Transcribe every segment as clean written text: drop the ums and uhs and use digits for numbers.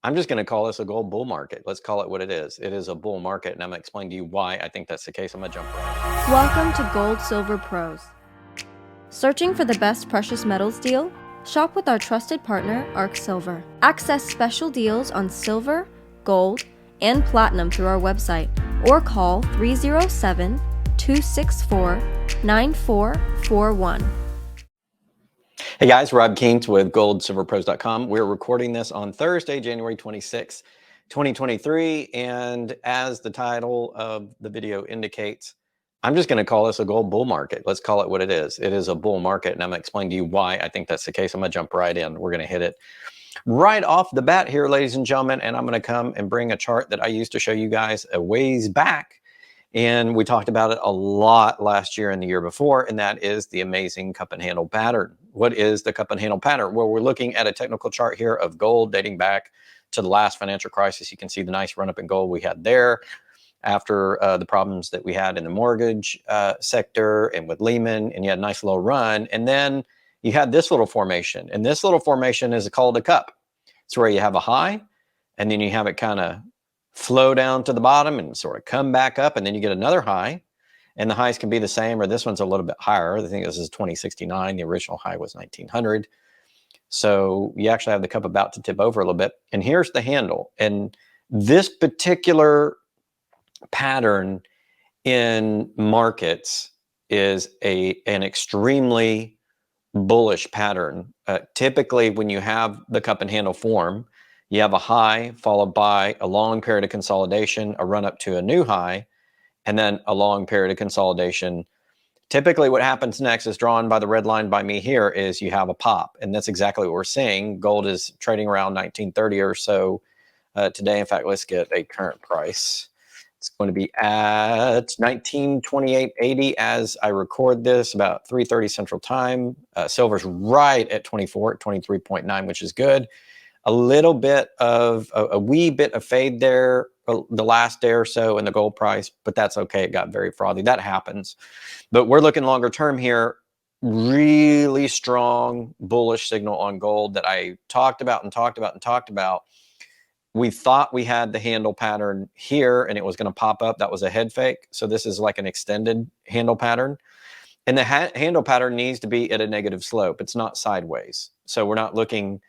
I'm just going to call this a gold bull market. Let's call it what it is. It is a bull market, and I'm going to explain to you why I think that's the case. I'm going to jump right in. Welcome to Gold Silver Pros. Searching for the best precious metals deal? Shop with our trusted partner, Arc Silver. Access special deals on silver, gold, and platinum through our website, or call 307-264-9441. Hey guys, Rob Keynes with GoldSilverPros.com. We're recording this on Thursday, January 26, 2023. And as the title of the video indicates, I'm just going to call this a gold bull market. Let's call it what it is. It is a bull market, and I'm going to explain to you why I think that's the case. I'm going to jump right in. We're going to hit it right off the bat here, ladies and gentlemen. And I'm going to come and bring a chart that I used to show you guys a ways back. And we talked about it a lot last year and the year before, and that is the amazing cup and handle pattern. What is the cup and handle pattern? Well, we're looking at a technical chart here of gold dating back to the last financial crisis. You can see the nice run up in gold we had there after the problems that we had in the mortgage sector and with Lehman, and you had a nice little run. And then you had this little formation, and this little formation is called a cup. It's where you have a high, and then you have it kind of flow down to the bottom and sort of come back up, and then you get another high, and the highs can be the same, or this one's a little bit higher. I think this is 2069. The original high was 1900. So you actually have the cup about to tip over a little bit, and here's the handle. And this particular pattern in markets is an extremely bullish pattern. Typically, when you have the cup and handle form, you have a high followed by a long period of consolidation, a run up to a new high, and then a long period of consolidation. Typically what happens next is drawn by the red line by me here is you have a pop. And that's exactly what we're seeing. Gold is trading around 1930 or so today. In fact, let's get a current price. It's going to be at 1928.80 as I record this, about 3:30 Central Time. Silver's right at 24 at 23.9, which is good. A little bit of a wee bit of fade there the last day or so in the gold price, but that's okay. It got very frothy. That happens. But we're looking longer term here. Really strong bullish signal on gold that I talked about. We thought we had the handle pattern here and it was going to pop up. That was a head fake. So this is like an extended handle pattern. And the handle pattern needs to be at a negative slope. It's not sideways. So we're not looking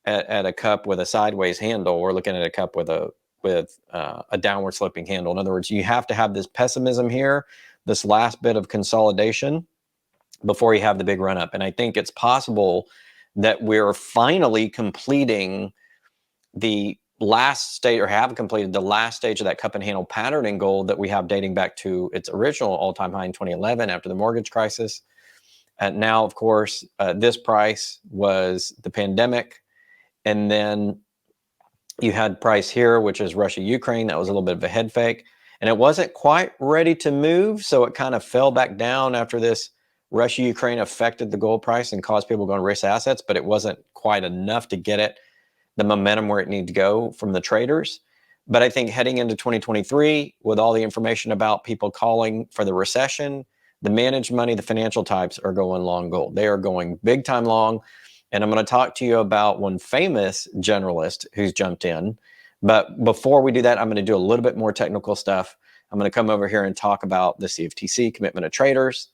at a cup with a sideways handle. We're looking at a cup with a downward sloping handle. In other words, you have to have this pessimism here, this last bit of consolidation before you have the big run up. And I think it's possible that we're finally completing the last stage, or have completed the last stage of that cup and handle pattern in gold that we have dating back to its original all-time high in 2011 after the mortgage crisis. And now, of course, this price was the pandemic. And then you had price here, which is Russia, Ukraine. That was a little bit of a head fake. And it wasn't quite ready to move. So it kind of fell back down after this Russia, Ukraine affected the gold price and caused people to go and risk assets. But it wasn't quite enough to get it the momentum where it needed to go from the traders. But I think heading into 2023, with all the information about people calling for the recession, the managed money, the financial types are going long gold. They are going big time long. And I'm going to talk to you about one famous generalist who's jumped in. But before we do that, I'm going to do a little bit more technical stuff. I'm going to come over here and talk about the CFTC, Commitment of Traders.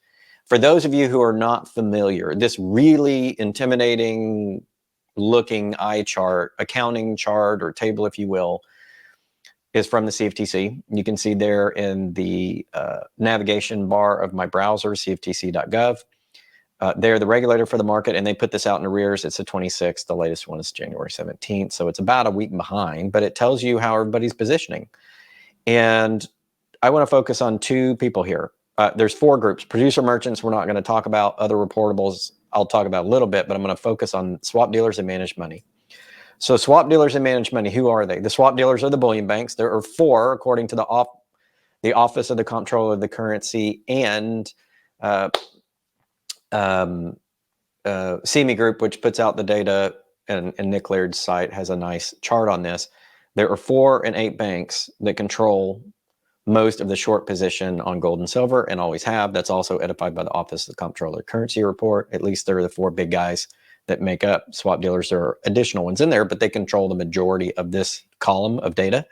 For those of you who are not familiar, this really intimidating looking eye chart, accounting chart or table, if you will, is from the CFTC. You can see there in the navigation bar of my browser, cftc.gov. They're the regulator for the market, and they put this out in arrears. It's the 26th. The latest one is January 17th. So it's about a week behind, but it tells you how everybody's positioning. And I want to focus on two people here. There's four groups. Producer merchants, we're not going to talk about. Other reportables, I'll talk about a little bit, but I'm going to focus on swap dealers and managed money. So swap dealers and managed money, who are they? The swap dealers are the bullion banks. There are four, according to the Office of the Comptroller of the Currency and CME Group, which puts out the data, and Nick Laird's site has a nice chart on this. There are 4 and 8 banks that control most of the short position on gold and silver and always have. That's also edified by the Office of the Comptroller of the Currency report. At least they're the 4 big guys that make up swap dealers. There are additional ones in there, but they control the majority of this column of data.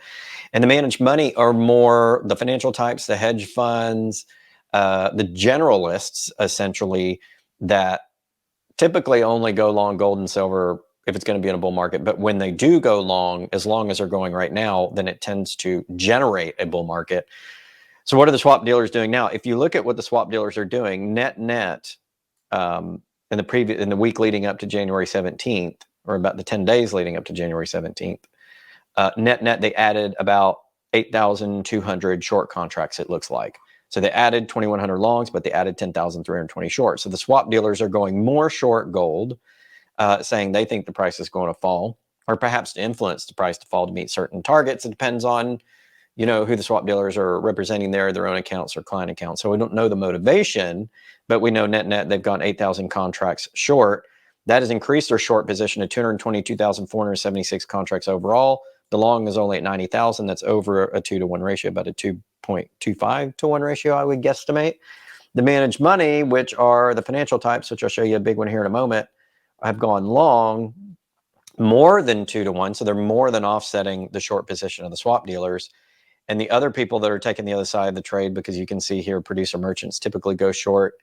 And the managed money are more the financial types, the hedge funds, the generalists, essentially, that typically only go long gold and silver if it's going to be in a bull market. But when they do go long, as long as they're going right now, then it tends to generate a bull market. So what are the swap dealers doing now? If you look at what the swap dealers are doing, net, in the week leading up to January 17th, or about the 10 days leading up to January 17th, net, they added about 8,200 short contracts, it looks like. So they added 2,100 longs, but they added 10,320 shorts. So the swap dealers are going more short gold, saying they think the price is going to fall, or perhaps to influence the price to fall to meet certain targets. It depends on, you know, who the swap dealers are representing there, their own accounts or client accounts. So we don't know the motivation, but we know net, they've gone 8,000 contracts short. That has increased their short position to 222,476 contracts overall. The long is only at 90,000. That's over a 2-to-1 ratio, about a 2.25 to 1 ratio, I would guesstimate. The managed money, which are the financial types, which I'll show you a big one here in a moment, have gone long more than 2-to-1. So they're more than offsetting the short position of the swap dealers. And the other people that are taking the other side of the trade, because you can see here, producer merchants typically go short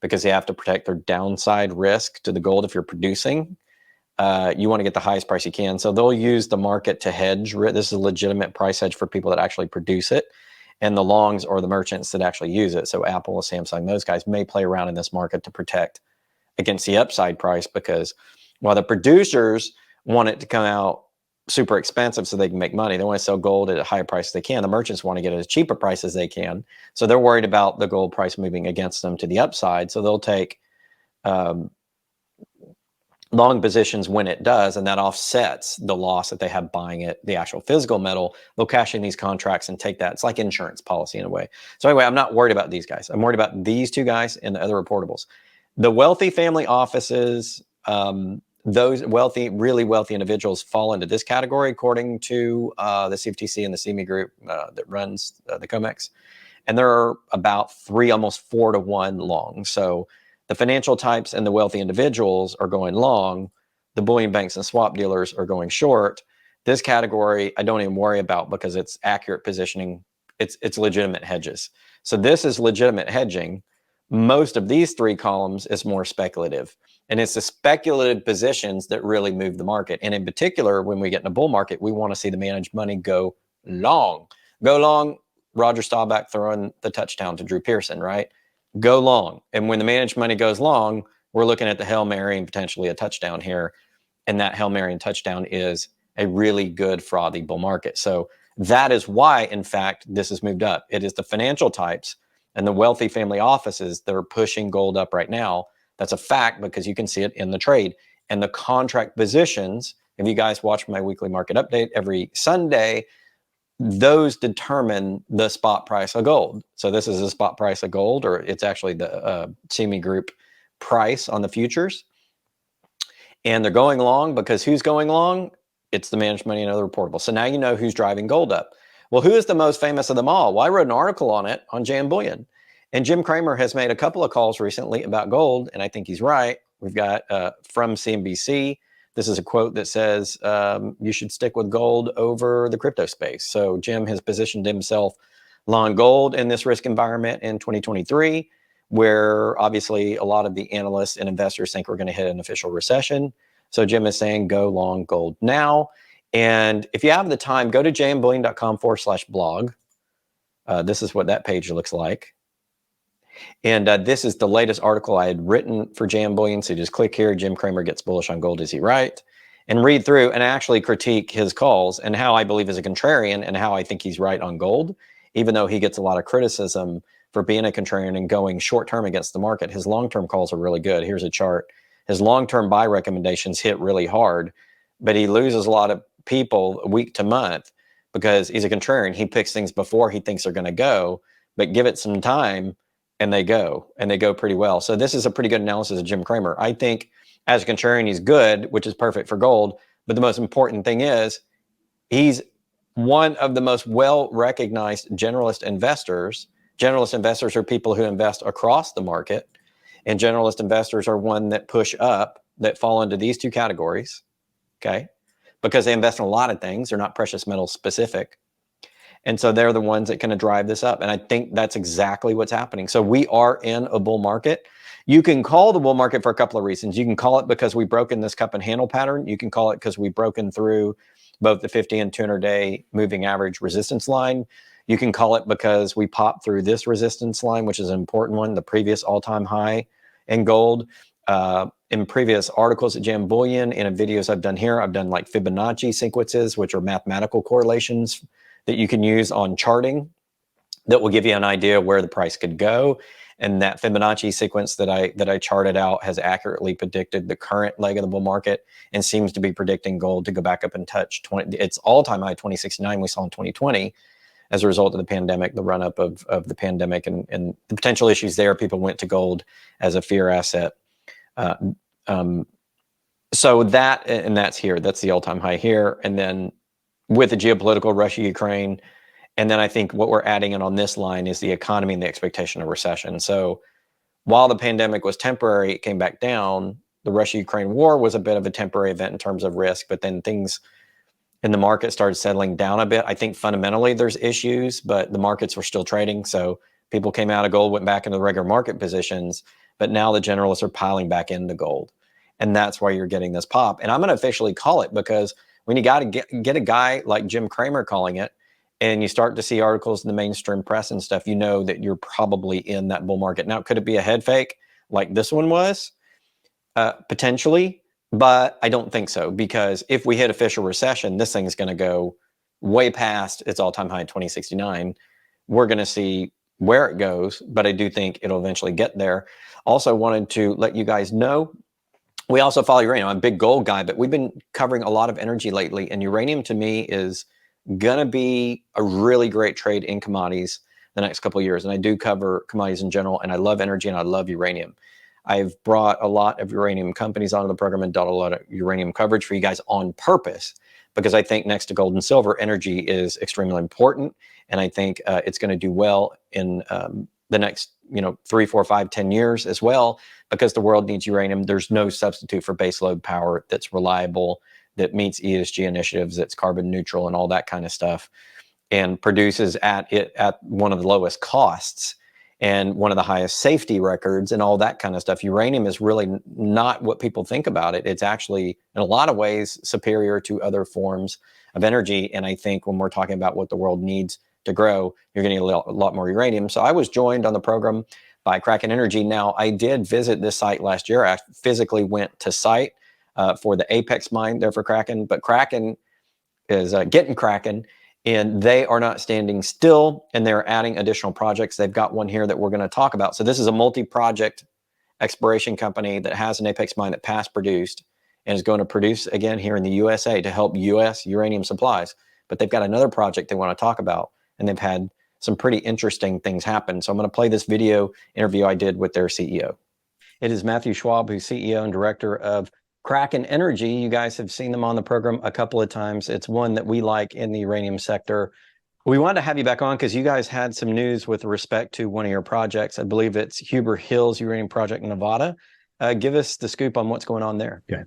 because they have to protect their downside risk to the gold. If you're producing, you want to get the highest price you can. So they'll use the market to hedge. This is a legitimate price hedge for people that actually produce it. And the longs or the merchants that actually use it. So Apple, Samsung, those guys may play around in this market to protect against the upside price, because while the producers want it to come out super expensive so they can make money, they want to sell gold at a higher price as they can. The merchants want to get it as cheap a price as they can. So they're worried about the gold price moving against them to the upside. So they'll take long positions when it does, and that offsets the loss that they have buying it, the actual physical metal. They'll cash in these contracts and take that. It's like insurance policy in a way. So anyway, I'm not worried about these guys. I'm worried about these two guys and the other reportables. The wealthy family offices, those wealthy, really wealthy individuals fall into this category, according to the CFTC and the CME group that runs the COMEX. And there are about almost 4-to-1 long. So the financial types and the wealthy individuals are going long. The bullion banks and swap dealers are going short. This category, I don't even worry about, because it's accurate positioning. It's legitimate hedges. So this is legitimate hedging. Most of these three columns is more speculative. And it's the speculative positions that really move the market. And in particular, when we get in a bull market, we want to see the managed money go long. Go long, Roger Staubach throwing the touchdown to Drew Pearson, right? Go long. And when the managed money goes long, we're looking at the Hail Mary and potentially a touchdown here. And that Hail Mary and touchdown is a really good frothy bull market. So that is why, in fact, this has moved up. It is the financial types and the wealthy family offices that are pushing gold up right now. That's a fact, because you can see it in the trade. And the contract positions, if you guys watch my weekly market update every Sunday, those determine the spot price of gold. So this is a spot price of gold, or it's actually the CME group price on the futures. And they're going long because who's going long? It's the managed money and other reportables. So now you know who's driving gold up. Well, who is the most famous of them all? Well, I wrote an article on it on JM Bullion. And Jim Cramer has made a couple of calls recently about gold, and I think he's right. We've got from CNBC. This is a quote that says, you should stick with gold over the crypto space. So Jim has positioned himself long gold in this risk environment in 2023, where obviously a lot of the analysts and investors think we're going to hit an official recession. So Jim is saying go long gold now. And if you have the time, go to jmbullion.com/blog. This is what that page looks like. And this is the latest article I had written for JM Bullion. So just click here, Jim Cramer gets bullish on gold, is he right? And read through and actually critique his calls and how I believe is a contrarian and how I think he's right on gold, even though he gets a lot of criticism for being a contrarian and going short-term against the market. His long-term calls are really good. Here's a chart. His long-term buy recommendations hit really hard, but he loses a lot of people week to month because he's a contrarian. He picks things before he thinks they're going to go, but give it some time and they go pretty well. So this is a pretty good analysis of Jim Cramer. I think as a contrarian, he's good, which is perfect for gold. But the most important thing is he's one of the most well-recognized generalist investors. Generalist investors are people who invest across the market, and generalist investors are one that push up that fall into these two categories, okay? Because they invest in a lot of things. They're not precious metal specific. And so they're the ones that kind of drive this up. And I think that's exactly what's happening. So we are in a bull market. You can call the bull market for a couple of reasons. You can call it because we've broken this cup and handle pattern. You can call it because we've broken through both the 50 and 200-day moving average resistance line. You can call it because we popped through this resistance line, which is an important one, the previous all-time high in gold. In previous articles at Jam Bullion and in videos I've done here, I've done like Fibonacci sequences, which are mathematical correlations that you can use on charting that will give you an idea where the price could go. And that Fibonacci sequence that I charted out has accurately predicted the current leg of the bull market and seems to be predicting gold to go back up and touch its all-time high 2069 we saw in 2020 as a result of the pandemic, the run-up of the pandemic and the potential issues there. People went to gold as a fear asset. So that's here. That's the all-time high here. And then with the geopolitical, Russia, Ukraine, and then I think what we're adding in on this line is the economy and the expectation of recession. So while the pandemic was temporary, it came back down. The Russia-Ukraine war was a bit of a temporary event in terms of risk, but then things in the market started settling down a bit. I think fundamentally there's issues, but the markets were still trading. So people came out of gold, went back into the regular market positions, but now the generalists are piling back into gold. And that's why you're getting this pop. And I'm going to officially call it, because when you got to get a guy like Jim Cramer calling it, and you start to see articles in the mainstream press and stuff, you know that you're probably in that bull market. Now, could it be a head fake like this one was? Potentially, but I don't think so, because if we hit official recession, this thing is going to go way past its all-time high in 2069. We're going to see where it goes, but I do think it'll eventually get there. Also wanted to let you guys know, we also follow uranium. I'm a big gold guy, but we've been covering a lot of energy lately, and uranium to me is gonna be a really great trade in commodities the next couple of years. And I do cover commodities in general, and I love energy and I love uranium. I've brought a lot of uranium companies onto the program and done a lot of uranium coverage for you guys on purpose, because I think next to gold and silver, energy is extremely important. And I think it's going to do well in the next 3, 4, 5, 10 years as well, because the world needs uranium. There's no substitute for baseload power that's reliable, that meets ESG initiatives, that's carbon neutral and all that kind of stuff, and produces at one of the lowest costs and one of the highest safety records and all that kind of stuff. Uranium is really not what people think about it. It's actually, in a lot of ways, superior to other forms of energy. And I think when we're talking about what the world needs to grow, you're going to need a lot more uranium. So I was joined on the program by Kraken Energy. Now, I did visit this site last year. I physically went to site for the Apex mine there for Kraken, but Kraken is getting Kraken, and they are not standing still, and they're adding additional projects. They've got one here that we're going to talk about. So this is a multi-project exploration company that has an Apex mine that past produced and is going to produce again here in the USA to help US uranium supplies. But they've got another project they want to talk about, and they've had some pretty interesting things happen. So I'm going to play this video interview I did with their CEO. It is Matthew Schwab, who's CEO and director of Kraken Energy. You guys have seen them on the program a couple of times. It's one that we like in the uranium sector. We wanted to have you back on because you guys had some news with respect to one of your projects. I believe it's Huber Hills uranium project in Nevada. Give us the scoop on what's going on there. Okay.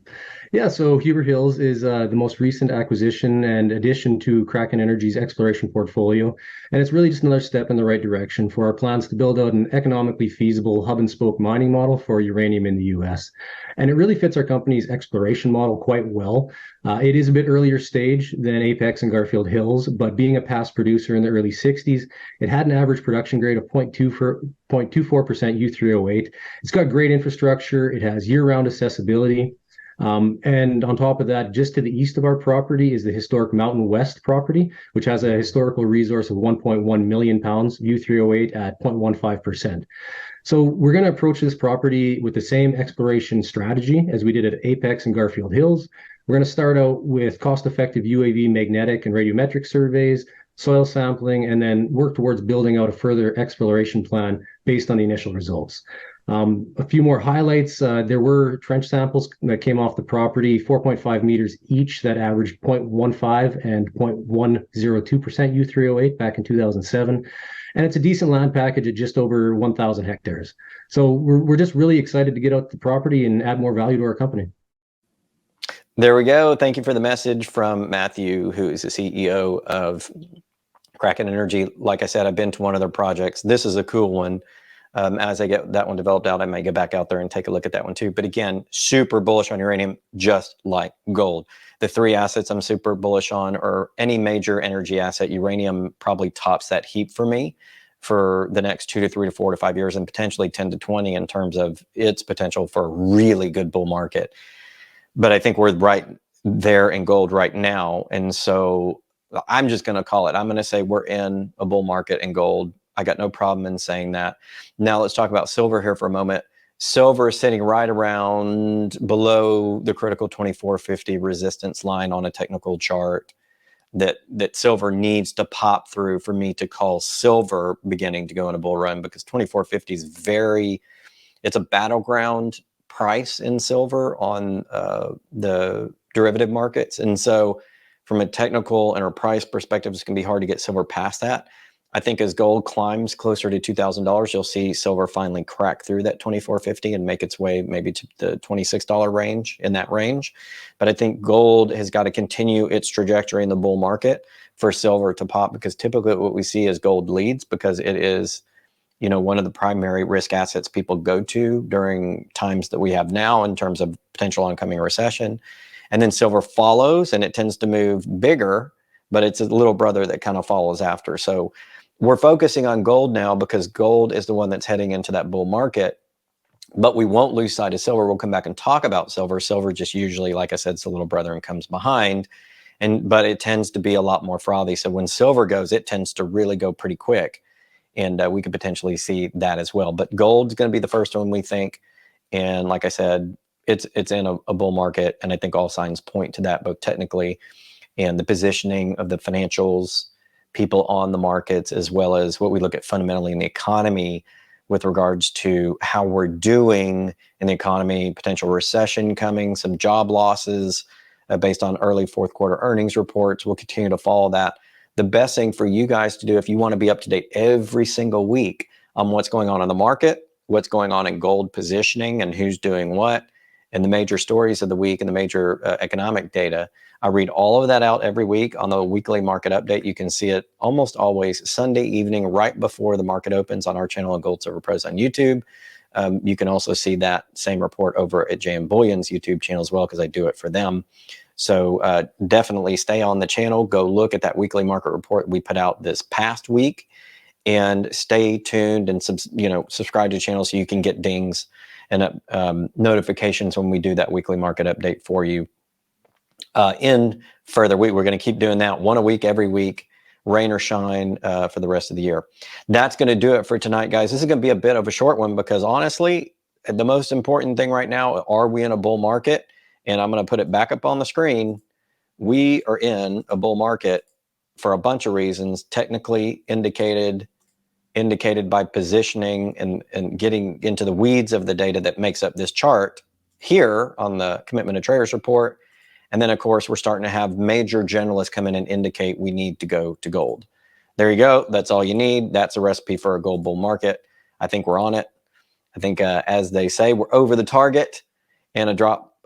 Yeah, so Huber Hills is the most recent acquisition and addition to Kraken Energy's exploration portfolio. And it's really just another step in the right direction for our plans to build out an economically feasible hub and spoke mining model for uranium in the US. And it really fits our company's exploration model quite well. It is a bit earlier stage than Apex and Garfield Hills, but being a past producer in the early 60s, it had an average production grade of 0.24% U3O8. It's got great infrastructure. It has year-round accessibility. And on top of that, just to the east of our property is the historic Mountain West property, which has a historical resource of 1.1 million pounds U3O8 at 0.15%. So we're going to approach this property with the same exploration strategy as we did at Apex and Garfield Hills. We're going to start out with cost-effective UAV magnetic and radiometric surveys, soil sampling, and then work towards building out a further exploration plan based on the initial results. A few more highlights. There were trench samples that came off the property, 4.5 meters each, that averaged 0.15 and 0.102% U3O8 back in 2007. And it's a decent land package at just over 1,000 hectares. So we're just really excited to get out the property and add more value to our company. There we go. Thank you for the message from Matthew, who is the CEO of Kraken Energy. Like I said, I've been to one of their projects. This is a cool one. As I get that one developed out, I may get back out there and take a look at that one too. But again, super bullish on uranium, just like gold. The three assets I'm super bullish on are any major energy asset. Uranium probably tops that heap for me for the next 2 to 3 to 4 to 5 years, and potentially 10 to 20 in terms of its potential for a really good bull market. But I think we're right there in gold right now. And so I'm just going to call it. I'm going to say we're in a bull market in gold. I got no problem in saying that. Now let's talk about silver here for a moment. Silver is sitting right around below the critical 2450 resistance line on a technical chart that silver needs to pop through for me to call silver beginning to go in a bull run, because 2450 is it's a battleground price in silver on the derivative markets. And so from a technical and a price perspective, it's going to be hard to get silver past that. I think as gold climbs closer to $2,000, you'll see silver finally crack through that 2450 and make its way maybe to the $26 range, in that range. But I think gold has got to continue its trajectory in the bull market for silver to pop, because typically what we see is gold leads, because it is, you know, one of the primary risk assets people go to during times that we have now in terms of potential oncoming recession. And then silver follows, and it tends to move bigger, but it's a little brother that kind of follows after. So we're focusing on gold now because gold is the one that's heading into that bull market, but we won't lose sight of silver. We'll come back and talk about silver. Silver just usually, like I said, it's a little brother and comes behind, but it tends to be a lot more frothy. So when silver goes, it tends to really go pretty quick. And we could potentially see that as well. But gold's going to be the first one, we think. And like I said, it's in a bull market. And I think all signs point to that, both technically and the positioning of the financials, people on the markets, as well as what we look at fundamentally in the economy with regards to how we're doing in the economy, potential recession coming, some job losses based on early fourth quarter earnings reports. We'll continue to follow that. The best thing for you guys to do, if you want to be up to date every single week on what's going on in the market, what's going on in gold positioning and who's doing what, and the major stories of the week and the major economic data, I read all of that out every week on the weekly market update. You can see it almost always Sunday evening, right before the market opens on our channel at Gold Silver Pros on YouTube. You can also see that same report over at J.M. Bullion's YouTube channel as well, because I do it for them. So definitely stay on the channel. Go look at that weekly market report we put out this past week, and stay tuned and subscribe to the channel so you can get dings and notifications when we do that weekly market update for you. In further week, we're going to keep doing that one a week, every week, rain or shine, for the rest of the year. That's going to do it for tonight, guys. This is going to be a bit of a short one, because honestly, the most important thing right now, are we in a bull market? And I'm going to put it back up on the screen. We are in a bull market for a bunch of reasons, technically indicated by positioning and getting into the weeds of the data that makes up this chart here on the Commitment of Traders report. And then, of course, we're starting to have major generalists come in and indicate we need to go to gold. There you go. That's all you need. That's a recipe for a gold bull market. I think we're on it. I think, as they say, we're over the target and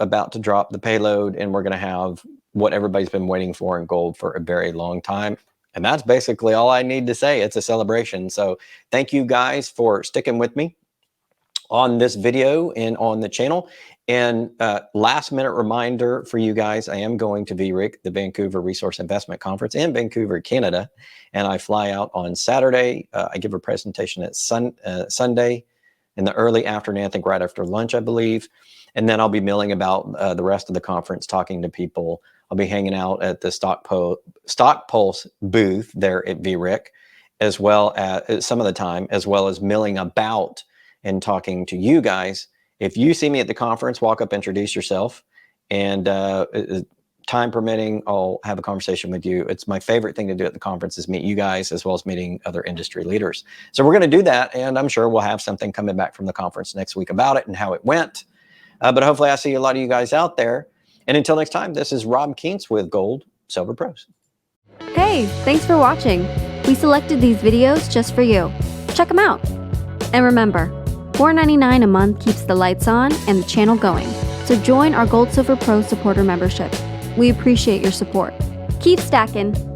about to drop the payload, and we're going to have what everybody's been waiting for in gold for a very long time. And that's basically all I need to say. It's a celebration. So thank you guys for sticking with me on this video and on the channel. And last minute reminder for you guys, I am going to VRIC, the Vancouver Resource Investment Conference in Vancouver, Canada. And I fly out on Saturday. I give a presentation at Sunday in the early afternoon, I think right after lunch, I believe. And then I'll be milling about the rest of the conference, talking to people. I'll be hanging out at the Stock Pulse booth there at VRIC, as well as some of the time, as well as milling about and talking to you guys. If you see me at the conference, walk up, introduce yourself, and time permitting, I'll have a conversation with you. It's my favorite thing to do at the conference, is meet you guys, as well as meeting other industry leaders. So we're going to do that, and I'm sure we'll have something coming back from the conference next week about it and how it went. But hopefully I see a lot of you guys out there. And until next time, this is Rob Kientz with Gold Silver Pros. Hey, thanks for watching. We selected these videos just for you. Check them out. And remember, $4.99 a month keeps the lights on and the channel going. So join our Gold Silver Pro supporter membership. We appreciate your support. Keep stacking.